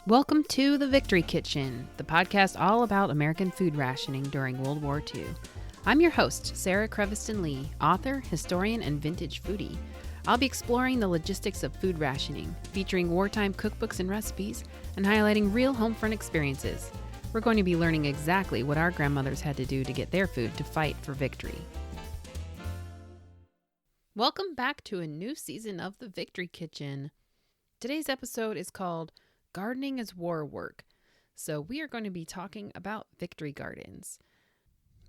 Welcome to The Victory Kitchen, the podcast all about American food rationing during World War II. I'm your host, Sarah Creviston Lee, author, historian, and vintage foodie. I'll be exploring the logistics of food rationing, featuring wartime cookbooks and recipes, and highlighting real home front experiences. We're going to be learning exactly what our grandmothers had to do to get their food to fight for victory. Welcome back to a new season of The Victory Kitchen. Today's episode is called Gardening as War Work. So we are going to be talking about victory gardens.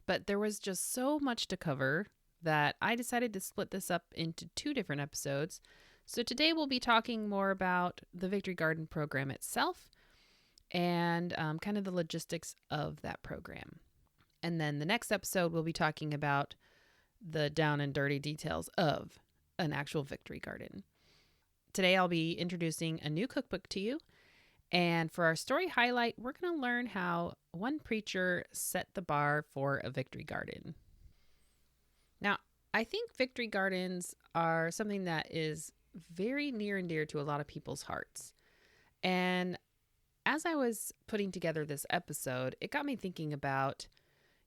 But there was just so much to cover that I decided to split this up into two different episodes. So today we'll be talking more about the Victory Garden program itself and kind of the logistics of that program. And then the next episode we'll be talking about the down and dirty details of an actual victory garden. Today I'll be introducing a new cookbook to you. And for our story highlight, we're going to learn how one preacher set the bar for a victory garden. Now, I think victory gardens are something that is very near and dear to a lot of people's hearts. And as I was putting together this episode, it got me thinking about,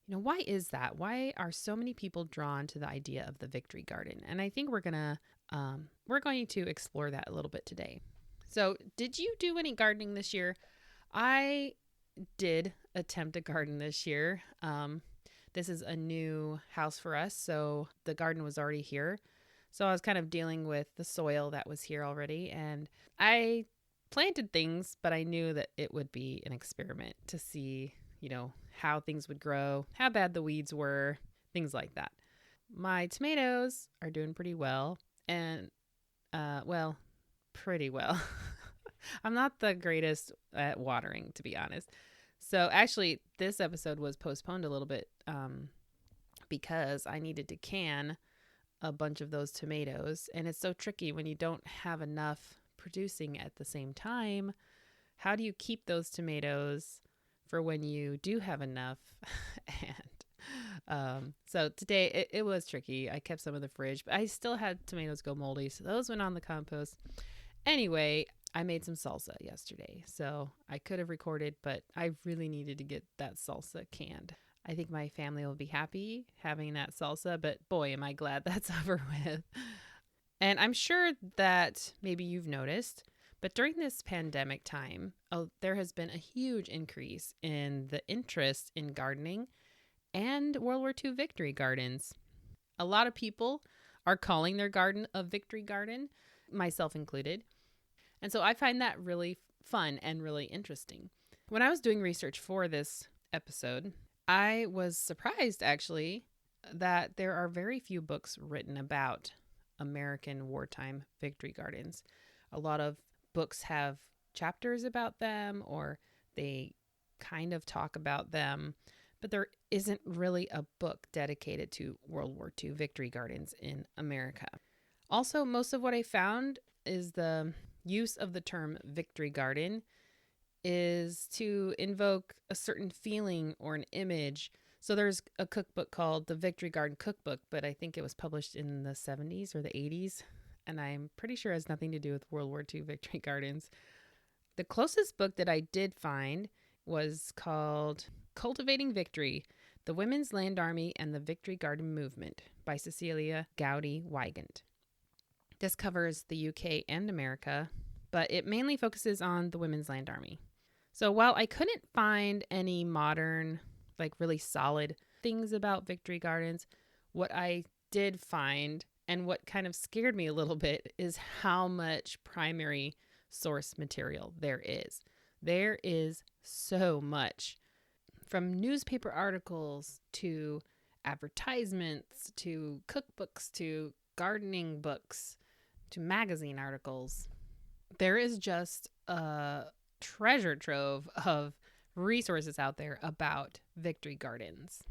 why is that? Why are so many people drawn to the idea of the victory garden? And I think we're going to explore that a little bit today. So, did you do any gardening this year? I did attempt a garden this year. This is a new house for us, so the garden was already here. So I was kind of dealing with the soil that was here already, and I planted things, but I knew that it would be an experiment to see, how things would grow, how bad the weeds were, things like that. My tomatoes are doing pretty well, and, pretty well. I'm not the greatest at watering, to be honest. So actually, this episode was postponed a little bit because I needed to can a bunch of those tomatoes. And it's so tricky when you don't have enough producing at the same time. How do you keep those tomatoes for when you do have enough? And so today it was tricky. I kept some in the fridge, but I still had tomatoes go moldy. So those went on the compost. Anyway, I made some salsa yesterday, so I could have recorded, but I really needed to get that salsa canned. I think my family will be happy having that salsa, but boy, am I glad that's over with. And I'm sure that maybe you've noticed, but during this pandemic time, there has been a huge increase in the interest in gardening and World War II victory gardens. A lot of people are calling their garden a victory garden, myself included. And so I find that really fun and really interesting. When I was doing research for this episode, I was surprised actually that there are very few books written about American wartime victory gardens. A lot of books have chapters about them or they kind of talk about them, but there isn't really a book dedicated to World War II victory gardens in America. Also, most of what I found is the use of the term victory garden is to invoke a certain feeling or an image. So there's a cookbook called the Victory Garden Cookbook, but I think it was published in the 70s or the 80s, and I'm pretty sure it has nothing to do with World War II victory gardens. The closest book that I did find was called Cultivating Victory, The Women's Land Army and the Victory Garden Movement by Cecilia Gowdy-Wygant. This covers the UK and America, but it mainly focuses on the Women's Land Army. So while I couldn't find any modern, really solid things about victory gardens, what I did find and what kind of scared me a little bit is how much primary source material there is. There is so much, from newspaper articles to advertisements to cookbooks to gardening books to magazine articles. There is just a treasure trove of resources out there about victory gardens.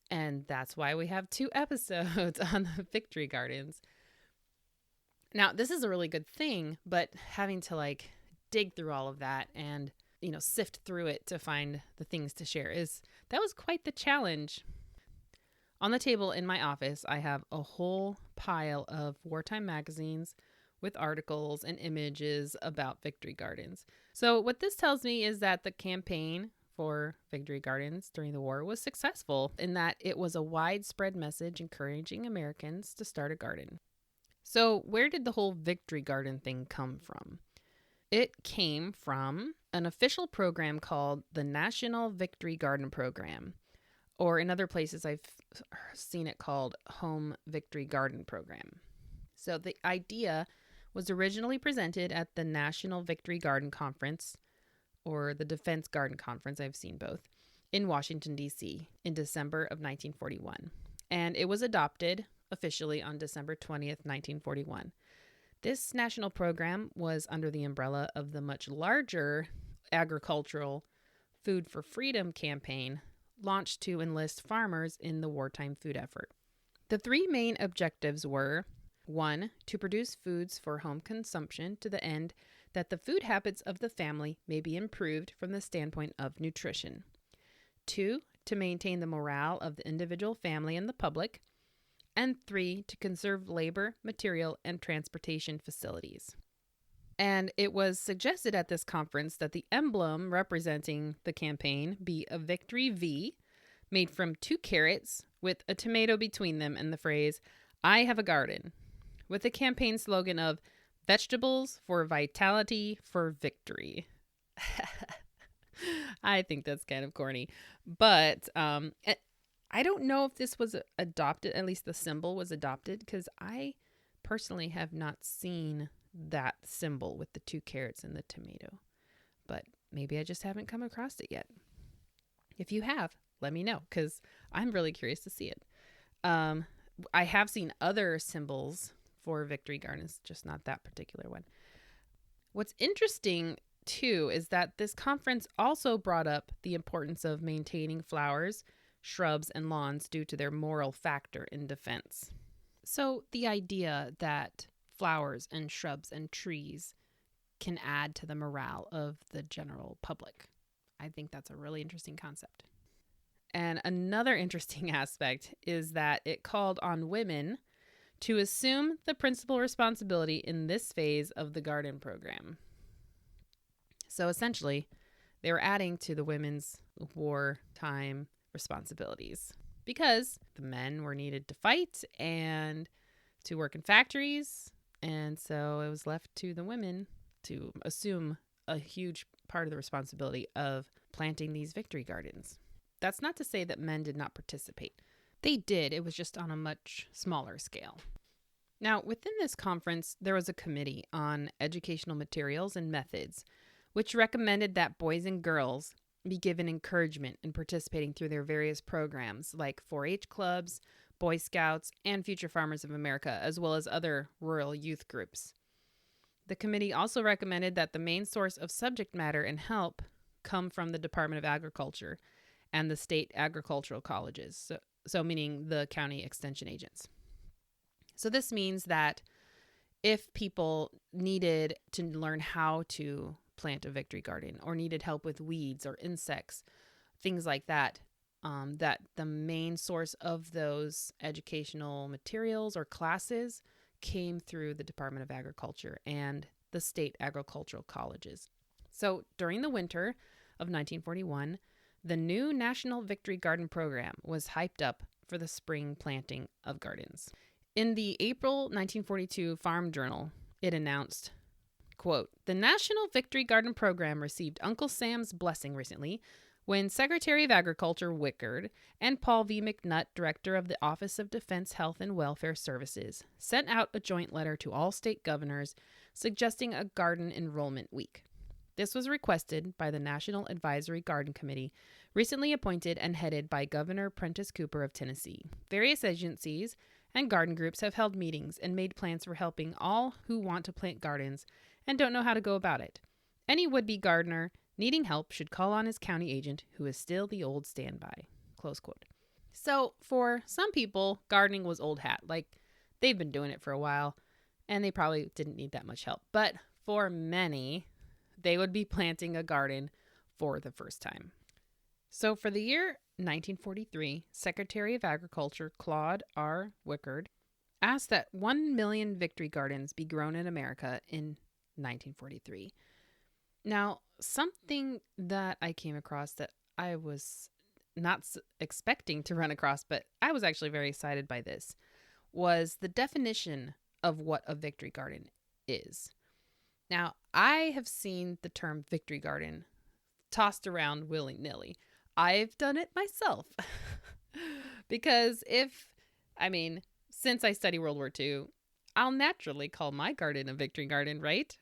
And that's why we have 2 episodes on the victory gardens. Now, this is a really good thing, but having to dig through all of that and, sift through it to find the things to share that was quite the challenge. On the table in my office, I have a whole pile of wartime magazines, with articles and images about Victory Gardens. So, what this tells me is that the campaign for Victory Gardens during the war was successful in that it was a widespread message encouraging Americans to start a garden. So, where did the whole Victory Garden thing come from? It came from an official program called the National Victory Garden Program, or in other places I've seen it called Home Victory Garden Program. So the idea was originally presented at the National Victory Garden Conference, or the Defense Garden Conference, I've seen both, in Washington, D.C. in December of 1941. And it was adopted officially on December 20th, 1941. This national program was under the umbrella of the much larger agricultural Food for Freedom campaign launched to enlist farmers in the wartime food effort. The three main objectives were: 1, to produce foods for home consumption to the end that the food habits of the family may be improved from the standpoint of nutrition. 2, to maintain the morale of the individual family and the public. And 3, to conserve labor, material, and transportation facilities. And it was suggested at this conference that the emblem representing the campaign be a victory V made from 2 carrots with a tomato between them and the phrase, "I have a garden," with the campaign slogan of "Vegetables for Vitality for Victory." I think that's kind of corny, but I don't know if this was adopted, at least the symbol was adopted, because I personally have not seen that symbol with the 2 carrots and the tomato. But maybe I just haven't come across it yet. If you have, let me know, because I'm really curious to see it. I have seen other symbols for Victory Gardens, just not that particular one. What's interesting, too, is that this conference also brought up the importance of maintaining flowers, shrubs, and lawns due to their moral factor in defense. So the idea that flowers and shrubs and trees can add to the morale of the general public, I think that's a really interesting concept. And another interesting aspect is that it called on women to assume the principal responsibility in this phase of the garden program. So essentially, they were adding to the women's wartime responsibilities because the men were needed to fight and to work in factories, and so it was left to the women to assume a huge part of the responsibility of planting these victory gardens. That's not to say that men did not participate. They did, it was just on a much smaller scale. Now, within this conference, there was a committee on educational materials and methods, which recommended that boys and girls be given encouragement in participating through their various programs like 4-H clubs, Boy Scouts, and Future Farmers of America, as well as other rural youth groups. The committee also recommended that the main source of subject matter and help come from the Department of Agriculture and the state agricultural colleges, so meaning the county extension agents. So this means that if people needed to learn how to plant a victory garden or needed help with weeds or insects, things like that, that the main source of those educational materials or classes came through the Department of Agriculture and the state agricultural colleges. So during the winter of 1941, the new National Victory Garden Program was hyped up for the spring planting of gardens. In the April 1942 Farm Journal, it announced, quote, "The National Victory Garden Program received Uncle Sam's blessing recently when Secretary of Agriculture Wickard and Paul V. McNutt, Director of the Office of Defense Health and Welfare Services, sent out a joint letter to all state governors suggesting a garden enrollment week. This was requested by the National Advisory Garden Committee, recently appointed and headed by Governor Prentice Cooper of Tennessee. Various agencies and garden groups have held meetings and made plans for helping all who want to plant gardens and don't know how to go about it. Any would-be gardener needing help should call on his county agent, who is still the old standby." Close quote. So for some people, gardening was old hat. Like, they've been doing it for a while, and they probably didn't need that much help. But for many, they would be planting a garden for the first time. So for the year 1943, Secretary of Agriculture Claude R. Wickard asked that 1 million victory gardens be grown in America in 1943. Now, something that I came across that I was not expecting to run across, but I was actually very excited by this, was the definition of what a victory garden is. Now, I have seen the term victory garden tossed around willy nilly. I've done it myself. Because since I study World War II, I'll naturally call my garden a victory garden, right?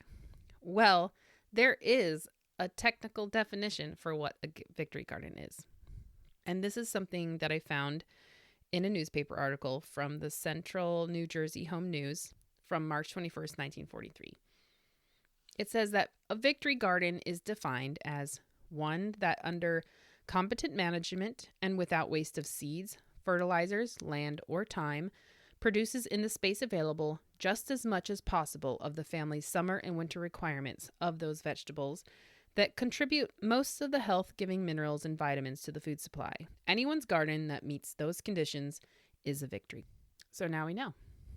Well, there is a technical definition for what a victory garden is. And this is something that I found in a newspaper article from the Central New Jersey Home News from March 21st, 1943. It says that a victory garden is defined as one that under competent management and without waste of seeds, fertilizers, land, or time, produces in the space available just as much as possible of the family's summer and winter requirements of those vegetables that contribute most of the health-giving minerals and vitamins to the food supply. Anyone's garden that meets those conditions is a victory. So now we know.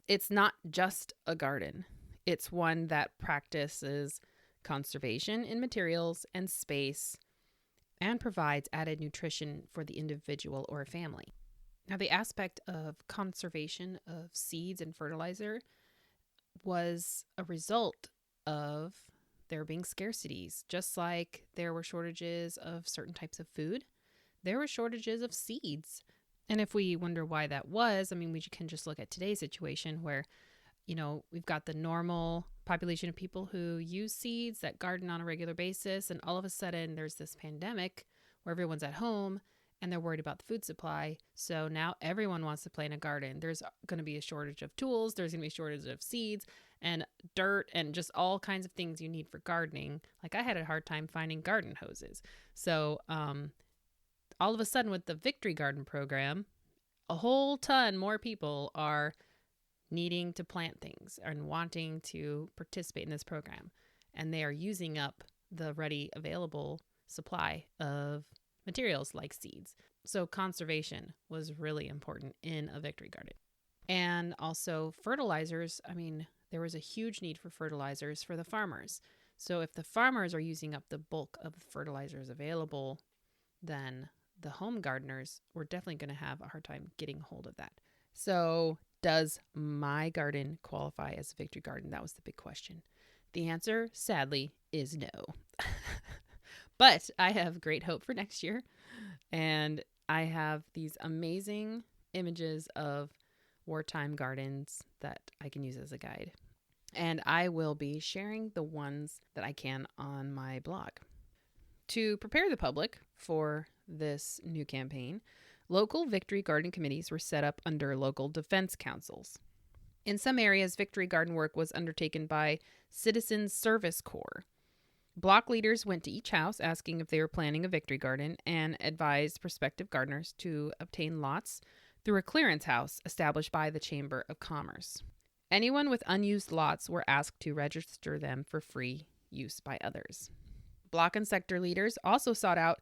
It's not just a garden. It's one that practices conservation in materials and space and provides added nutrition for the individual or family. Now, the aspect of conservation of seeds and fertilizer was a result of there being scarcities. Just like there were shortages of certain types of food, there were shortages of seeds. And if we wonder why that was, we can just look at today's situation where, we've got the normal population of people who use seeds, that garden on a regular basis, and all of a sudden there's this pandemic where everyone's at home and they're worried about the food supply. So now everyone wants to plant a garden. There's going to be a shortage of tools. There's going to be a shortage of seeds and dirt and just all kinds of things you need for gardening. Like I had a hard time finding garden hoses. So all of a sudden with the Victory Garden program, a whole ton more people are needing to plant things and wanting to participate in this program. And they are using up the ready available supply of materials like seeds. So conservation was really important in a victory garden. And also fertilizers. There was a huge need for fertilizers for the farmers. So if the farmers are using up the bulk of the fertilizers available, then the home gardeners were definitely going to have a hard time getting hold of that. So does my garden qualify as a victory garden? That was the big question. The answer, sadly, is no. But I have great hope for next year. And I have these amazing images of wartime gardens that I can use as a guide. And I will be sharing the ones that I can on my blog. To prepare the public for this new campaign, local victory garden committees were set up under local defense councils. In some areas, victory garden work was undertaken by Citizens Service Corps. Block leaders went to each house asking if they were planning a victory garden and advised prospective gardeners to obtain lots through a clearance house established by the Chamber of Commerce. Anyone with unused lots were asked to register them for free use by others. Block and sector leaders also sought out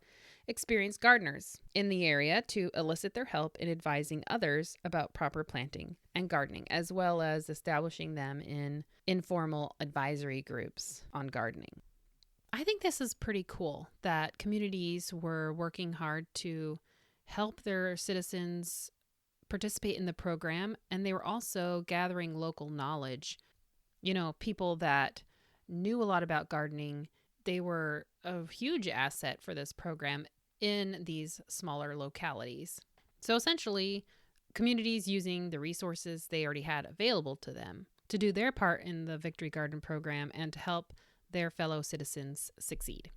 experienced gardeners in the area to elicit their help in advising others about proper planting and gardening, as well as establishing them in informal advisory groups on gardening. I think this is pretty cool that communities were working hard to help their citizens participate in the program, and they were also gathering local knowledge. People that knew a lot about gardening, they were a huge asset for this program in these smaller localities. So essentially, communities using the resources they already had available to them to do their part in the Victory Garden program and to help their fellow citizens succeed.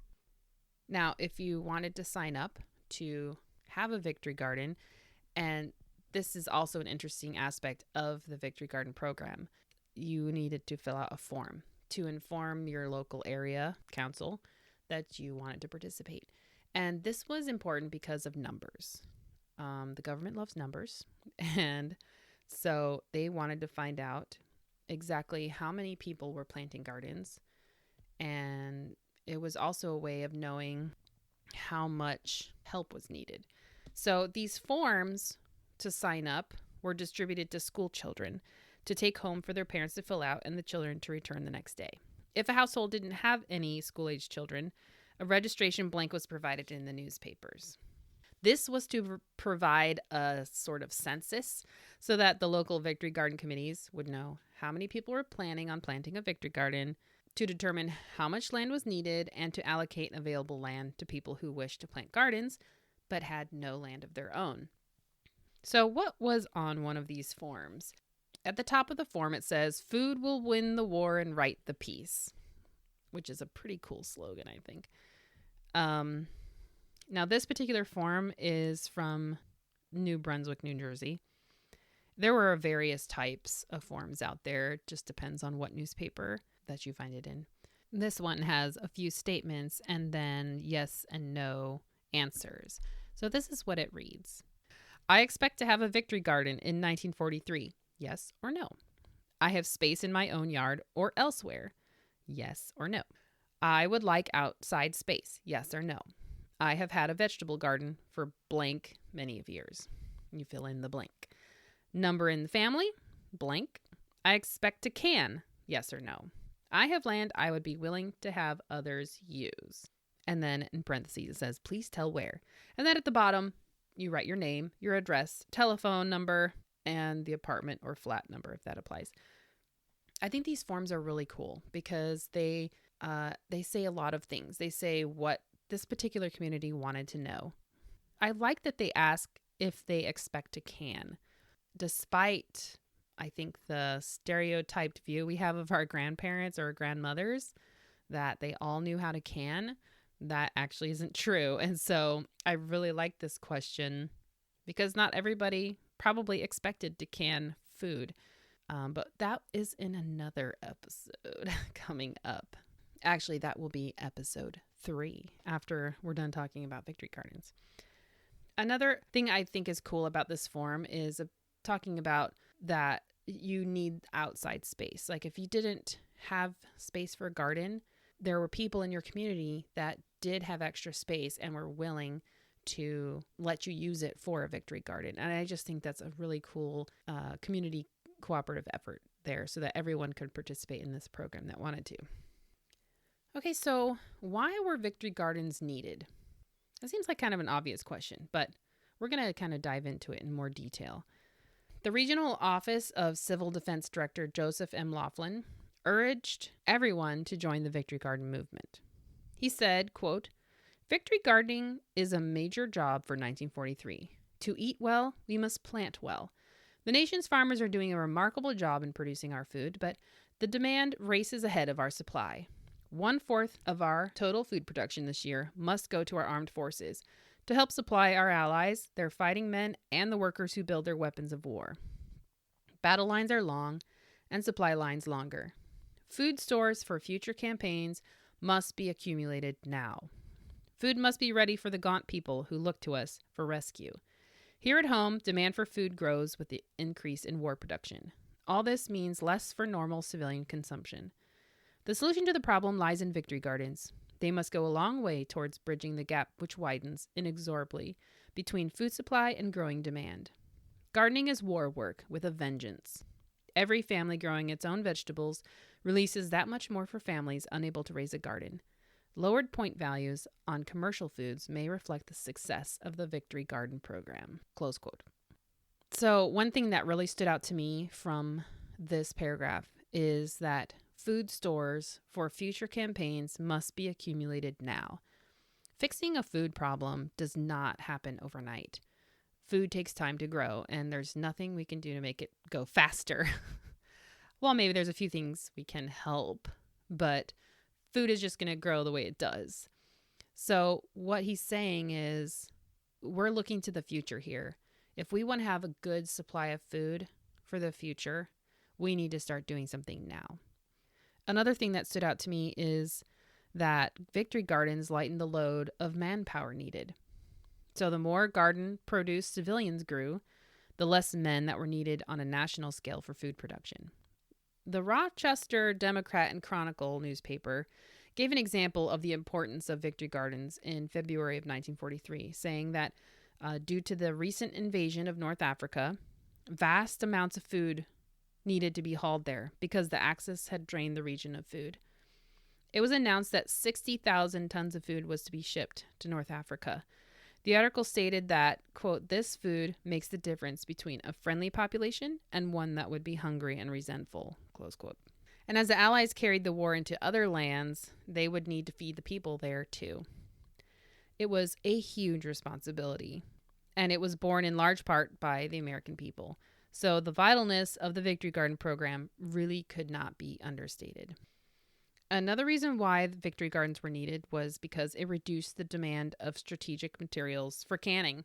Now, if you wanted to sign up to have a Victory Garden, and this is also an interesting aspect of the Victory Garden program, you needed to fill out a form to inform your local area council that you wanted to participate. And this was important because of numbers. The government loves numbers, and so they wanted to find out exactly how many people were planting gardens. And it was also a way of knowing how much help was needed. So these forms to sign up were distributed to school children to take home for their parents to fill out and the children to return the next day. If a household didn't have any school-aged children, a registration blank was provided in the newspapers. This was to provide a sort of census so that the local Victory Garden committees would know how many people were planning on planting a Victory Garden, to determine how much land was needed, and to allocate available land to people who wished to plant gardens but had no land of their own. So what was on one of these forms? At the top of the form, it says, "Food will win the war and right the peace," which is a pretty cool slogan, I think. Now, this particular form is from New Brunswick, New Jersey. There were various types of forms out there. It just depends on what newspaper that you find it in. This one has a few statements and then yes and no answers. So this is what it reads. I expect to have a Victory Garden in 1943. Yes or no? I have space in my own yard or elsewhere. Yes or no? I would like outside space. Yes or no? I have had a vegetable garden for blank many of years. You fill in the blank. Number in the family? Blank. I expect to can. Yes or no? I have land I would be willing to have others use. And then in parentheses it says, please tell where. And then at the bottom, you write your name, your address, telephone number, and the apartment or flat number if that applies. I think these forms are really cool because they say a lot of things. They say what this particular community wanted to know. I like that they ask if they expect to can, despite, I think, the stereotyped view we have of our grandparents or grandmothers that they all knew how to can. That actually isn't true. And so I really like this question because not everybody probably expected to can food. But that is in another episode coming up. Actually, that will be episode 3 after we're done talking about Victory Gardens. Another thing I think is cool about this form is talking about that you need outside space. Like if you didn't have space for a garden, there were people in your community that did have extra space and were willing to let you use it for a Victory Garden. And I just think that's a really cool community cooperative effort there so that everyone could participate in this program that wanted to. Okay, so why were Victory Gardens needed? That seems like kind of an obvious question, but we're going to kind of dive into it in more detail. The Regional Office of Civil Defense Director Joseph M. Laughlin urged everyone to join the Victory Garden movement. He said, quote, "Victory gardening is a major job for 1943. To eat well, we must plant well. The nation's farmers are doing a remarkable job in producing our food, but the demand races ahead of our supply. 1/4 of our total food production this year must go to our armed forces to help supply our allies, their fighting men, and the workers who build their weapons of war. Battle lines are long and supply lines longer. Food stores for future campaigns must be accumulated now. Food must be ready for the gaunt people who look to us for rescue. Here at home, demand for food grows with the increase in war production. All this means less for normal civilian consumption. The solution to the problem lies in Victory Gardens. They must go a long way towards bridging the gap which widens inexorably between food supply and growing demand. Gardening is war work with a vengeance. Every family growing its own vegetables releases that much more for families unable to raise a garden. Lowered point values on commercial foods may reflect the success of the Victory Garden program." Close quote. So one thing that really stood out to me from this paragraph is that food stores for future campaigns must be accumulated now. Fixing a food problem does not happen overnight. Food takes time to grow, and there's nothing we can do to make it go faster. Well, maybe there's a few things we can help, but food is just going to grow the way it does. So what he's saying is we're looking to the future here. If we want to have a good supply of food for the future, we need to start doing something now. Another thing that stood out to me is that Victory Gardens lighten the load of manpower needed. So the more garden produce civilians grew, the less men that were needed on a national scale for food production. The Rochester Democrat and Chronicle newspaper gave an example of the importance of Victory Gardens in February of 1943, saying that due to the recent invasion of North Africa, vast amounts of food needed to be hauled there because the Axis had drained the region of food. It was announced that 60,000 tons of food was to be shipped to North Africa. The article stated that, quote, this food makes the difference between a friendly population and one that would be hungry and resentful, close quote. And as the Allies carried the war into other lands, they would need to feed the people there too. It was a huge responsibility, and it was borne in large part by the American people. So the vitalness of the Victory Garden program really could not be understated. Another reason why the Victory Gardens were needed was because it reduced the demand of strategic materials for canning.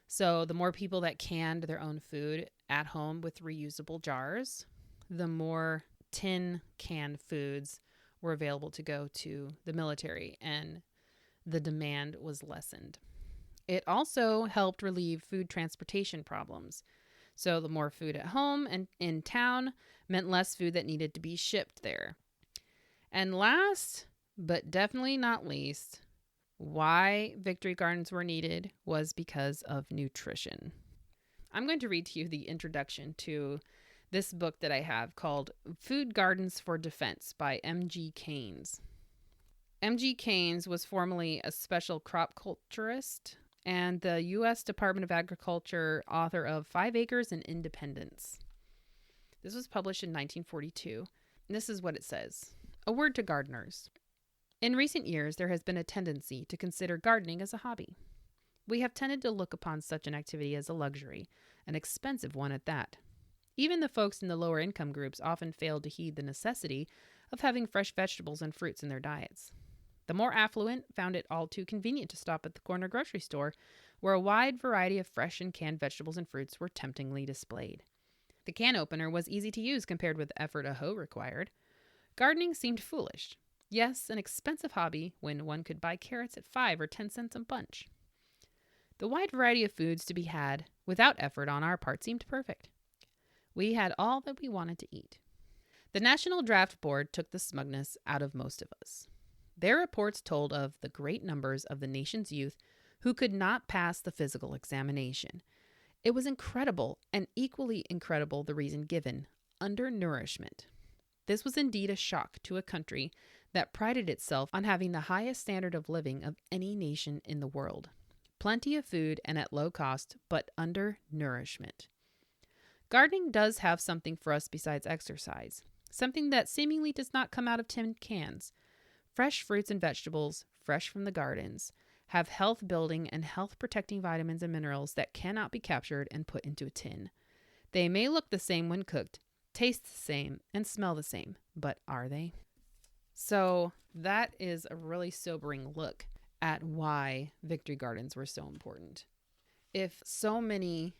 So the more people that canned their own food at home with reusable jars, the more tin canned foods were available to go to the military, and the demand was lessened. It also helped relieve food transportation problems. So the more food at home and in town meant less food that needed to be shipped there. And last, but definitely not least, why Victory Gardens were needed was because of nutrition. I'm going to read to you the introduction to this book that I have called Food Gardens for Defense by M.G. Keynes. M.G. Keynes was formerly a special crop culturist and the U.S. Department of Agriculture author of 5 Acres and Independence. This was published in 1942. This is what it says. A word to gardeners. In recent years, there has been a tendency to consider gardening as a hobby. We have tended to look upon such an activity as a luxury, an expensive one at that. Even the folks in the lower income groups often failed to heed the necessity of having fresh vegetables and fruits in their diets. The more affluent found it all too convenient to stop at the corner grocery store, where a wide variety of fresh and canned vegetables and fruits were temptingly displayed. The can opener was easy to use compared with the effort a hoe required. Gardening seemed foolish. Yes, an expensive hobby when one could buy carrots at 5 or 10 cents a bunch. The wide variety of foods to be had without effort on our part seemed perfect. We had all that we wanted to eat. The National Draft Board took the smugness out of most of us. Their reports told of the great numbers of the nation's youth who could not pass the physical examination. It was incredible, and equally incredible the reason given: undernourishment. This was indeed a shock to a country that prided itself on having the highest standard of living of any nation in the world. Plenty of food and at low cost, but undernourishment. Gardening does have something for us besides exercise, something that seemingly does not come out of tin cans. Fresh fruits and vegetables, fresh from the gardens, have health-building and health-protecting vitamins and minerals that cannot be captured and put into a tin. They may look the same when cooked, taste the same, and smell the same, but are they? So that is a really sobering look at why Victory Gardens were so important. If so many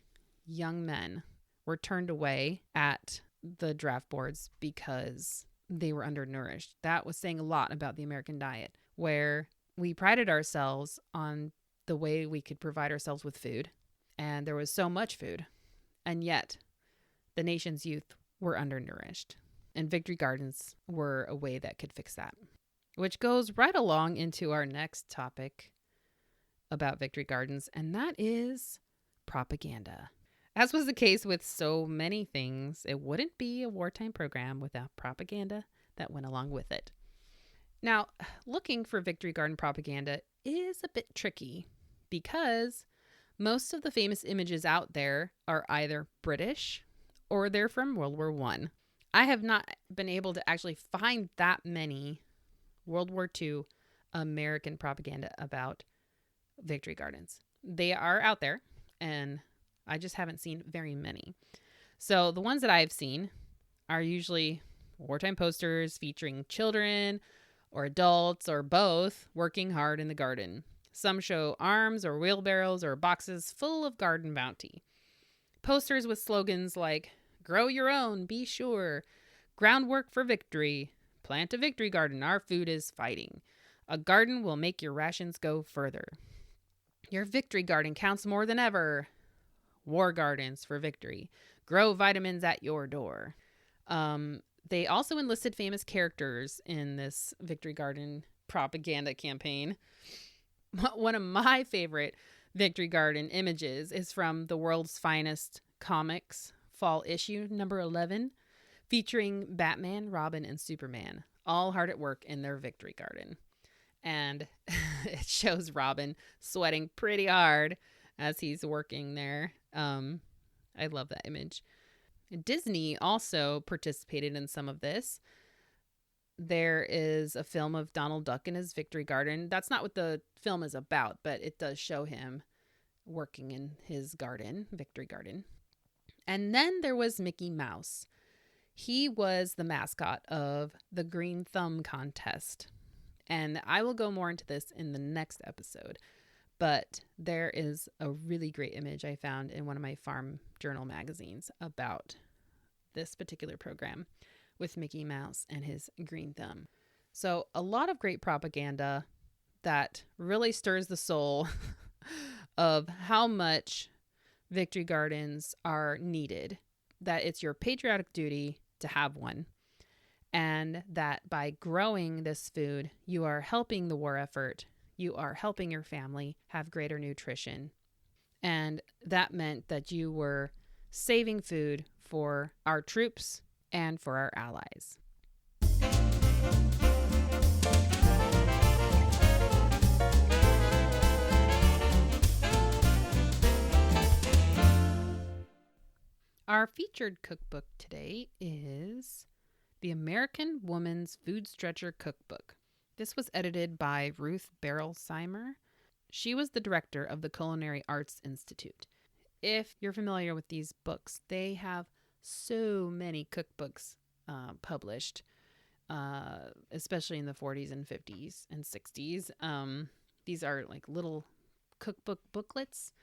young men were turned away at the draft boards because they were undernourished, that was saying a lot about the American diet, where we prided ourselves on the way we could provide ourselves with food, and there was so much food, and yet the nation's youth were undernourished. And Victory Gardens were a way that could fix that. Which goes right along into our next topic about Victory Gardens, and that is propaganda. As was the case with so many things, it wouldn't be a wartime program without propaganda that went along with it. Now, looking for Victory Garden propaganda is a bit tricky because most of the famous images out there are either British or they're from World War I. I have not been able to actually find that many World War II American propaganda about Victory Gardens. They are out there, and I just haven't seen very many. So the ones that I've seen are usually wartime posters featuring children or adults or both working hard in the garden. Some show arms or wheelbarrows or boxes full of garden bounty. Posters with slogans like, "Grow your own, be sure," "Groundwork for victory," "Plant a victory garden, our food is fighting," "A garden will make your rations go further," "Your victory garden counts more than ever," "War gardens for victory," "Grow vitamins at your door." They also enlisted famous characters in this Victory Garden propaganda campaign. One of my favorite Victory Garden images is from the World's Finest comics fall issue number 11, featuring Batman, Robin, and Superman, all hard at work in their victory garden. And it shows Robin sweating pretty hard as he's working there. I love that image. Disney also participated in some of this. There is a film of Donald Duck in his victory garden. That's not what the film is about, but it does show him working in his garden, victory garden. And then there was Mickey Mouse. He was the mascot of the Green Thumb contest. And I will go more into this in the next episode. But there is a really great image I found in one of my farm journal magazines about this particular program with Mickey Mouse and his green thumb. So a lot of great propaganda that really stirs the soul of how much victory gardens are needed, that it's your patriotic duty to have one, and that by growing this food, you are helping the war effort, you are helping your family have greater nutrition. And that meant that you were saving food for our troops and for our allies. Our featured cookbook today is The American Woman's Food Stretcher Cookbook. This was edited by Ruth Berelseimer. She was the director of the Culinary Arts Institute. If you're familiar with these books, they have so many cookbooks published, especially in the 40s and 50s and 60s. These are like little cookbook booklets,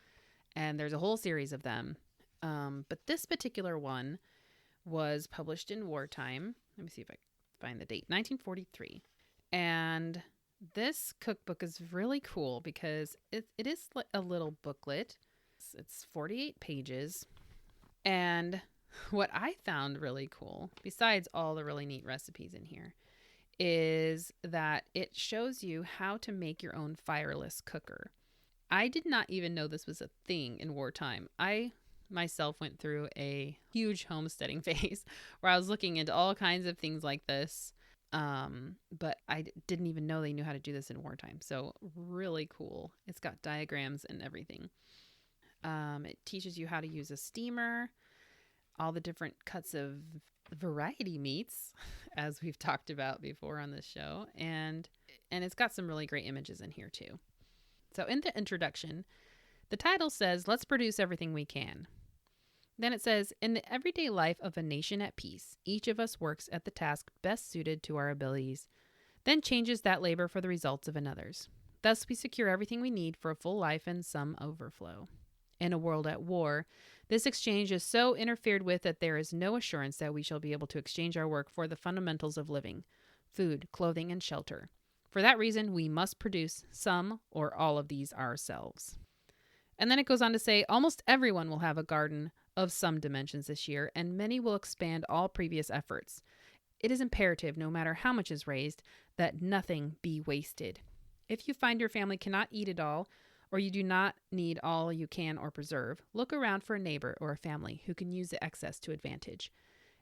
and there's a whole series of them. But this particular one was published in wartime. Let me see if I can find the date. 1943. And this cookbook is really cool because it is like a little booklet. It's 48 pages. And what I found really cool, besides all the really neat recipes in here, is that it shows you how to make your own fireless cooker. I did not even know this was a thing in wartime. I myself went through a huge homesteading phase where I was looking into all kinds of things like this. But I didn't even know they knew how to do this in wartime. So really cool. It's got diagrams and everything. It teaches you how to use a steamer, all the different cuts of variety meats, as we've talked about before on this show. And it's got some really great images in here too. So in the introduction, the title says, "Let's produce everything we can." Then it says, "In the everyday life of a nation at peace, each of us works at the task best suited to our abilities, then changes that labor for the results of another's. Thus we secure everything we need for a full life and some overflow. In a world at war, this exchange is so interfered with that there is no assurance that we shall be able to exchange our work for the fundamentals of living, food, clothing, and shelter. For that reason, we must produce some or all of these ourselves." And then it goes on to say, "Almost everyone will have a garden of some dimensions this year, and many will expand all previous efforts. It is imperative, no matter how much is raised, that nothing be wasted. If you find your family cannot eat it all, or you do not need all you can or preserve, look around for a neighbor or a family who can use the excess to advantage.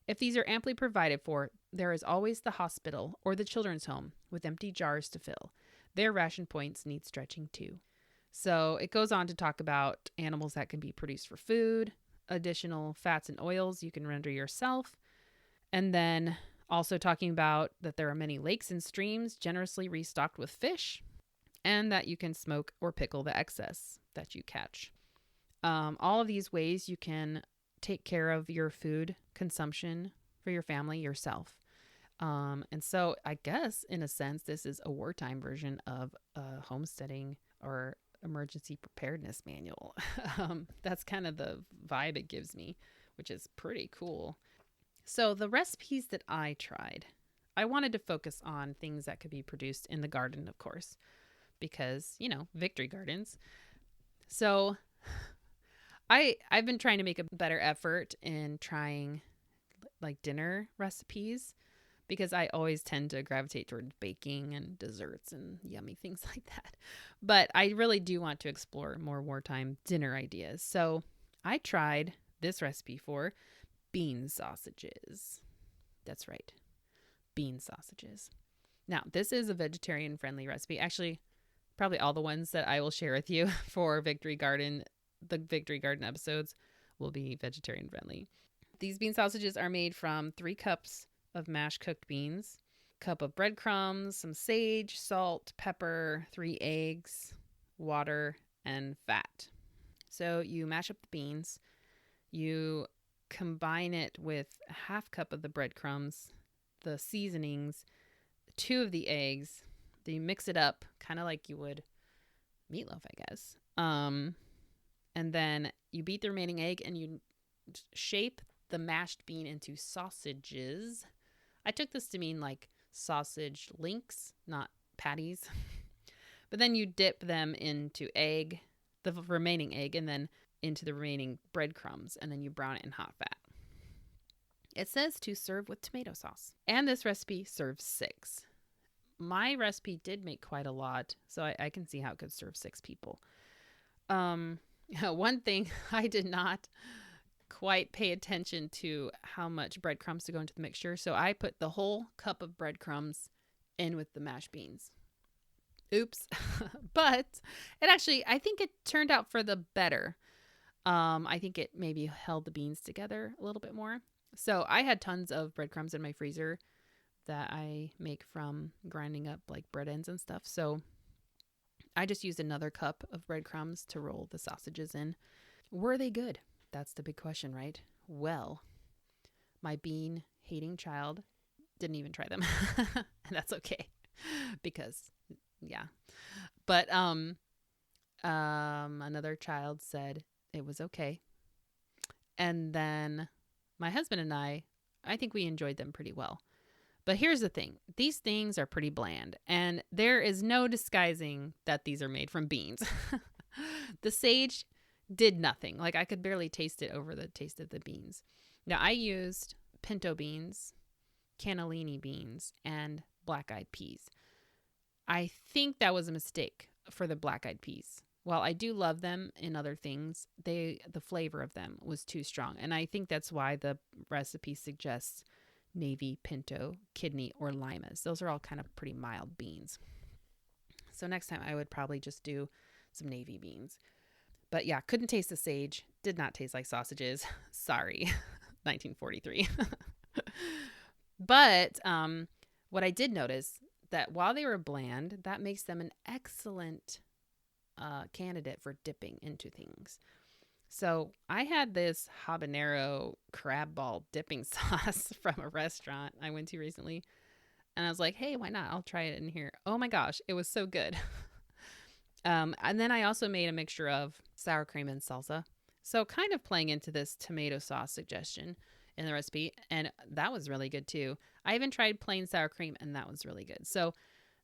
If these are amply provided for, there is always the hospital or the children's home with empty jars to fill. Their ration points need stretching too." So it goes on to talk about animals that can be produced for food, additional fats and oils you can render yourself, and then also talking about that there are many lakes and streams generously restocked with fish, and that you can smoke or pickle the excess that you catch. All of these ways you can take care of your food consumption for your family yourself. And so I guess in a sense, this is a wartime version of a homesteading or emergency preparedness manual. That's kind of the vibe it gives me, which is pretty cool. So the recipes that I tried, I wanted to focus on things that could be produced in the garden, of course, because, victory gardens. So I've been trying to make a better effort in trying like dinner recipes, because I always tend to gravitate toward baking and desserts and yummy things like that. But I really do want to explore more wartime dinner ideas. So I tried this recipe for bean sausages. That's right, bean sausages. Now, this is a vegetarian friendly recipe. Actually, probably all the ones that I will share with you for Victory Garden, the Victory Garden episodes, will be vegetarian friendly. These bean sausages are made from 3 cups of mashed cooked beans, cup of breadcrumbs, some sage, salt, pepper, 3 eggs, water, and fat. So you mash up the beans, you combine it with a half cup of the breadcrumbs, the seasonings, 2 of the eggs. Then you mix it up, kind of like you would meatloaf, I guess. And then you beat the remaining egg and you shape the mashed bean into sausages. I took this to mean like sausage links, not patties. But then you dip them into egg, the remaining egg, and then into the remaining breadcrumbs, and then you brown it in hot fat. It says to serve with tomato sauce, and this recipe serves 6. My recipe did make quite a lot, so I can see how it could serve 6 people. One thing, I did not quite pay attention to how much breadcrumbs to go into the mixture, so I put the whole cup of breadcrumbs in with the mashed beans. Oops. But it actually, I think it turned out for the better. I think it maybe held the beans together a little bit more. So I had tons of breadcrumbs in my freezer that I make from grinding up like bread ends and stuff. So I just used another cup of breadcrumbs to roll the sausages in. Were they good? That's the big question, right? Well, my bean hating child didn't even try them. And that's okay because yeah. But another child said it was okay. And then my husband and I think we enjoyed them pretty well. But here's the thing. These things are pretty bland, and there is no disguising that these are made from beans. The sage did nothing. Like, I could barely taste it over the taste of the beans. Now, I used pinto beans, cannellini beans, and black-eyed peas. I think that was a mistake for the black-eyed peas. While I do love them in other things, the flavor of them was too strong. And I think that's why the recipe suggests navy, pinto, kidney, or limas. Those are all kind of pretty mild beans. So next time I would probably just do some navy beans. But yeah, couldn't taste the sage. Did not taste like sausages. Sorry, 1943. But what I did notice, that while they were bland, that makes them an excellent candidate for dipping into things. So I had this habanero crab ball dipping sauce from a restaurant I went to recently. And I was like, hey, why not? I'll try it in here. Oh my gosh, it was so good. And then I also made a mixture of sour cream and salsa. So kind of playing into this tomato sauce suggestion in the recipe. And that was really good too. I even tried plain sour cream and that was really good. So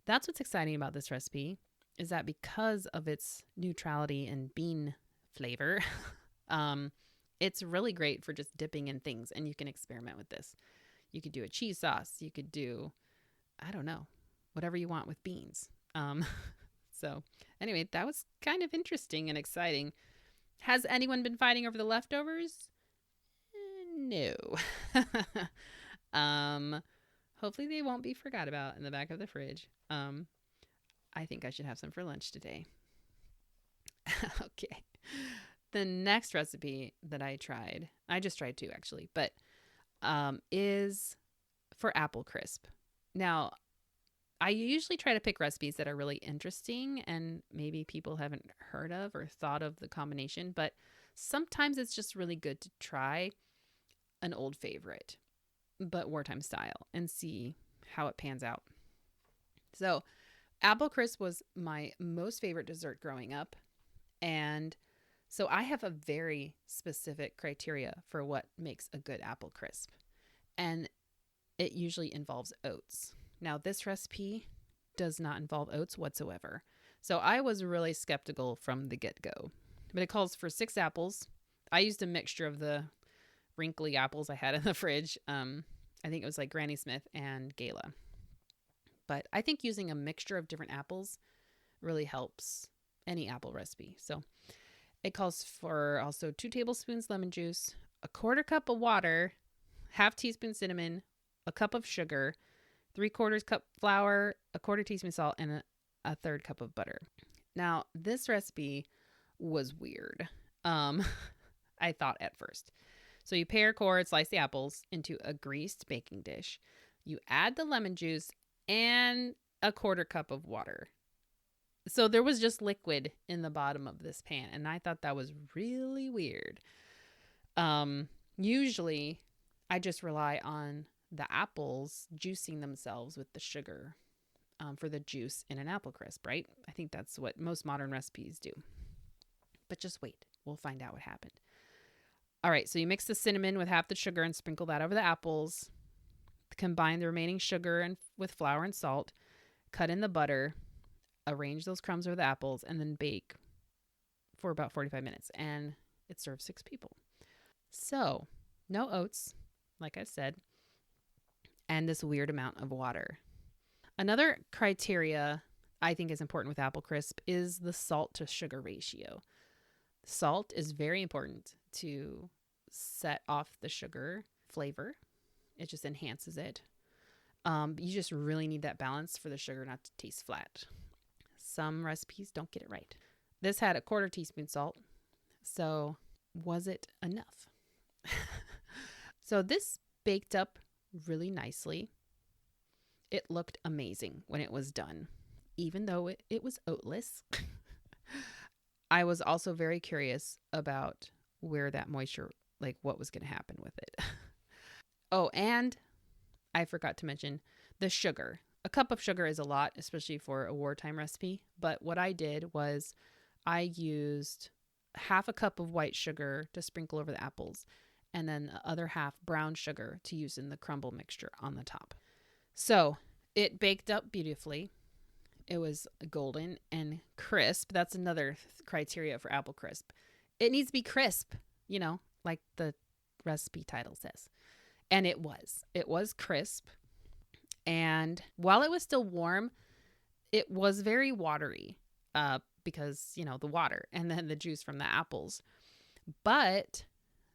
that's what's exciting about this recipe, is that because of its neutrality and bean flavor, it's really great for just dipping in things, and you can experiment with this. You could do a cheese sauce. You could do, I don't know, whatever you want with beans. So anyway, that was kind of interesting and exciting. Has anyone been fighting over the leftovers? No. Hopefully they won't be forgot about in the back of the fridge. I think I should have some for lunch today. Okay. The next recipe that I just tried 2 actually, but is for apple crisp. Now, I usually try to pick recipes that are really interesting and maybe people haven't heard of or thought of the combination, but sometimes it's just really good to try an old favorite, but wartime style, and see how it pans out. So apple crisp was my most favorite dessert growing up. And so I have a very specific criteria for what makes a good apple crisp. And it usually involves oats. Now, this recipe does not involve oats whatsoever. So I was really skeptical from the get-go. But it calls for 6 apples. I used a mixture of the wrinkly apples I had in the fridge. I think it was like Granny Smith and Gala. But I think using a mixture of different apples really helps any apple recipe. So it calls for also 2 tablespoons lemon juice, a quarter cup of water, half teaspoon cinnamon, a cup of sugar, 3/4 cup flour, a quarter teaspoon salt, and a third cup of butter. Now, this recipe was weird. I thought at first. So you pare, core, and slice the apples into a greased baking dish. You add the lemon juice and a quarter cup of water. So there was just liquid in the bottom of this pan, and I thought that was really weird. Usually I just rely on the apples juicing themselves with the sugar for the juice in an apple crisp, right? I think that's what most modern recipes do. But just wait. We'll find out what happened. All right, so you mix the cinnamon with half the sugar and sprinkle that over the apples. Combine the remaining sugar with flour and salt. Cut in the butter. Arrange those crumbs over the apples and then bake for about 45 minutes. And it serves 6 people. So, no oats, like I said, and this weird amount of water. Another criteria I think is important with apple crisp is the salt to sugar ratio. Salt is very important to set off the sugar flavor. It just enhances it. You just really need that balance for the sugar not to taste flat. Some recipes don't get it right. This had a quarter teaspoon salt. So was it enough? So this baked up really nicely. It looked amazing when it was done, even though it was oatless. I was also very curious about where that moisture, like what was going to happen with it. Oh, and I forgot to mention the sugar. A cup of sugar is a lot, especially for a wartime recipe. But what I did was I used half a cup of white sugar to sprinkle over the apples, and then the other half brown sugar to use in the crumble mixture on the top. So it baked up beautifully. It was golden and crisp. That's another criteria for apple crisp. It needs to be crisp, like the recipe title says. And it was. It was crisp. And while it was still warm, it was very watery because, the water and then the juice from the apples. But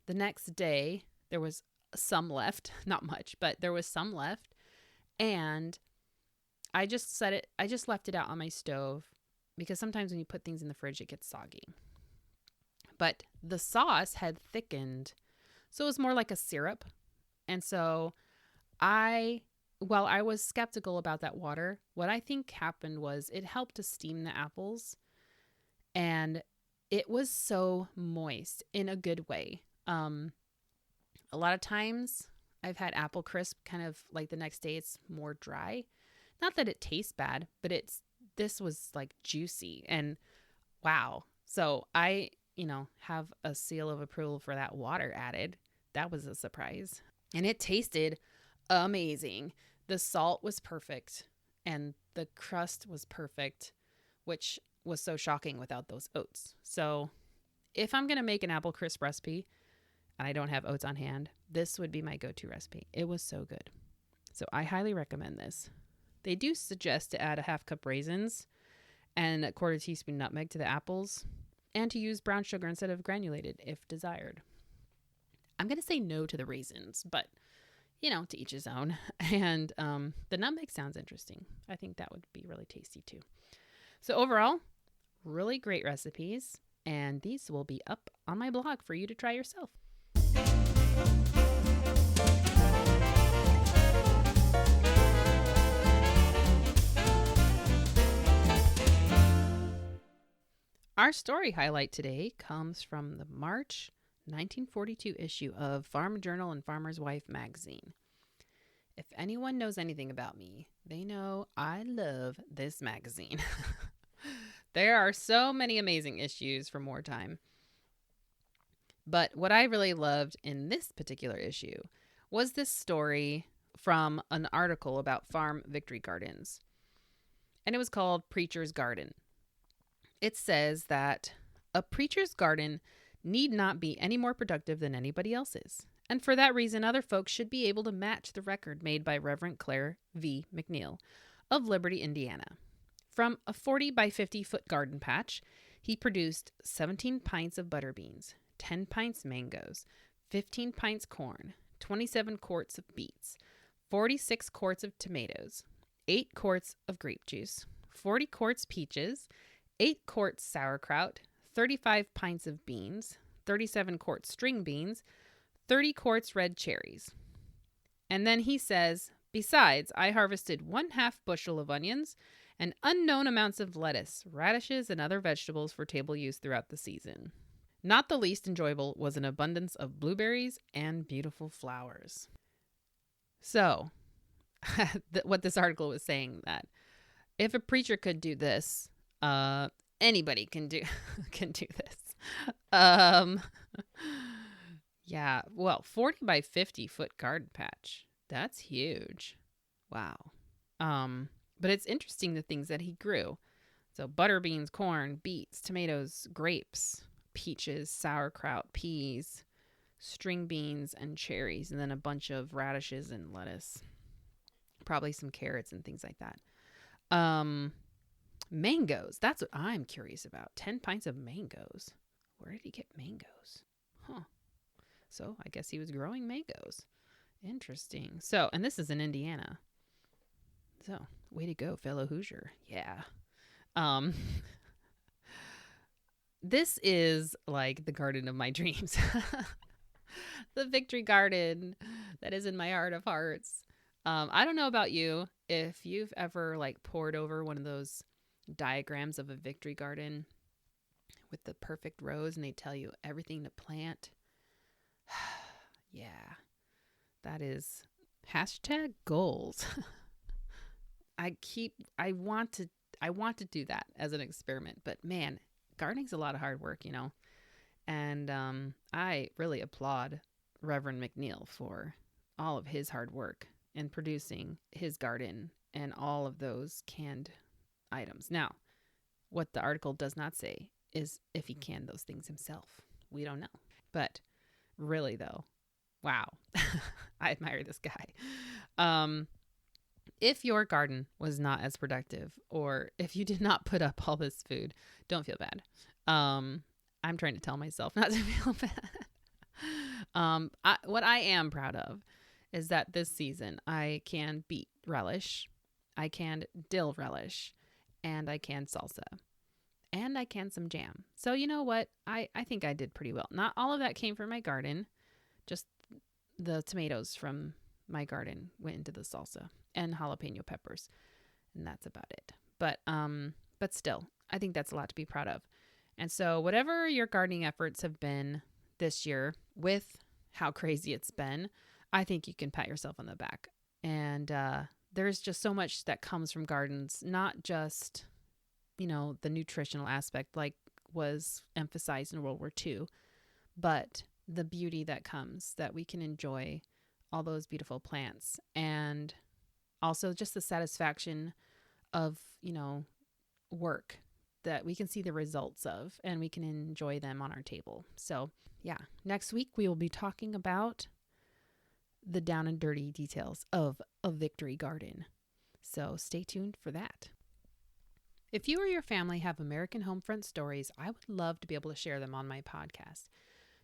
the next day, there was some left. Not much, but there was some left. And I just left it out on my stove because sometimes when you put things in the fridge, it gets soggy. But the sauce had thickened, so it was more like a syrup. And so while I was skeptical about that water, what I think happened was it helped to steam the apples, and it was so moist in a good way. A lot of times I've had apple crisp kind of like the next day it's more dry. Not that it tastes bad, but this was like juicy and wow. So I, have a seal of approval for that water added. That was a surprise. And it tasted amazing. The salt was perfect and the crust was perfect, which was so shocking without those oats. So if I'm going to make an apple crisp recipe and I don't have oats on hand, this would be my go-to recipe. It was so good. So I highly recommend this. They do suggest to add a half cup raisins and a quarter teaspoon nutmeg to the apples and to use brown sugar instead of granulated if desired. I'm going to say no to the raisins, but to each his own. And the nutmeg sounds interesting. I think that would be really tasty too. So overall, really great recipes. And these will be up on my blog for you to try yourself. Our story highlight today comes from the March 1942 issue of Farm Journal and Farmer's Wife magazine. If anyone knows anything about me, they know I love this magazine. There are so many amazing issues from wartime. But what I really loved in this particular issue was this story from an article about farm victory gardens. And it was called Preacher's Garden. It says that a preacher's garden need not be any more productive than anybody else's. And for that reason, other folks should be able to match the record made by Reverend Claire V. McNeil of Liberty, Indiana. From a 40 by 50 foot garden patch, he produced 17 pints of butter beans, 10 pints mangoes, 15 pints corn, 27 quarts of beets, 46 quarts of tomatoes, 8 quarts of grape juice, 40 quarts peaches, 8 quarts sauerkraut, 35 pints of beans, 37 quarts string beans, 30 quarts red cherries. And then he says, besides, I harvested 1/2 bushel of onions and unknown amounts of lettuce, radishes, and other vegetables for table use throughout the season. Not the least enjoyable was an abundance of blueberries and beautiful flowers. So, what this article was saying, that if a preacher could do this, anybody can do this. Yeah, well, 40 by 50 foot garden patch. That's huge. Wow. But it's interesting the things that he grew. So butter beans, corn, beets, tomatoes, grapes, peaches, sauerkraut, peas, string beans, and cherries, and then a bunch of radishes and lettuce. Probably some carrots and things like that. Mangoes. That's what I'm curious about. 10 pints of mangoes. Where did he get mangoes? Huh. So I guess he was growing mangoes. Interesting. So, and this is in Indiana. So, way to go, fellow Hoosier. Yeah. This is like the garden of my dreams. The victory garden that is in my heart of hearts. I don't know about you, if you've ever like pored over one of those diagrams of a victory garden with the perfect rows and they tell you everything to plant. Yeah, that is #goals. I want to do that as an experiment, but man, gardening's a lot of hard work, you know. And I really applaud Reverend McNeil for all of his hard work in producing his garden and all of those canned items. Now, what the article does not say is if he canned those things himself. We don't know. But really, though, wow. I admire this guy. If your garden was not as productive, or if you did not put up all this food, don't feel bad. I'm trying to tell myself not to feel bad. What I am proud of is that this season I canned beet relish, I canned dill relish, and I canned salsa. And I canned some jam. So you know what? I think I did pretty well. Not all of that came from my garden. Just the tomatoes from my garden went into the salsa, and jalapeno peppers. And that's about it. But still, I think that's a lot to be proud of. And so whatever your gardening efforts have been this year, with how crazy it's been, I think you can pat yourself on the back. And there's just so much that comes from gardens, not just, you know, the nutritional aspect like was emphasized in World War II, but the beauty that comes, that we can enjoy all those beautiful plants, and also just the satisfaction of, you know, work that we can see the results of and we can enjoy them on our table. So yeah, next week we will be talking about the down and dirty details of a victory garden. So stay tuned for that. If you or your family have American homefront stories, I would love to be able to share them on my podcast.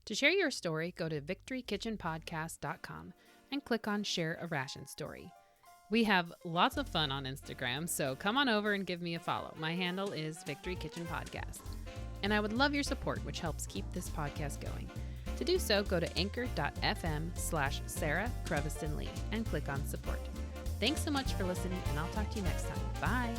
To share your story, go to victorykitchenpodcast.com and click on Share a Ration Story. We have lots of fun on Instagram, so come on over and give me a follow. My handle is Victory Kitchen Podcast. And I would love your support, which helps keep this podcast going. To do so, go to anchor.fm/Sarah Creviston Lee and click on support. Thanks so much for listening, and I'll talk to you next time. Bye.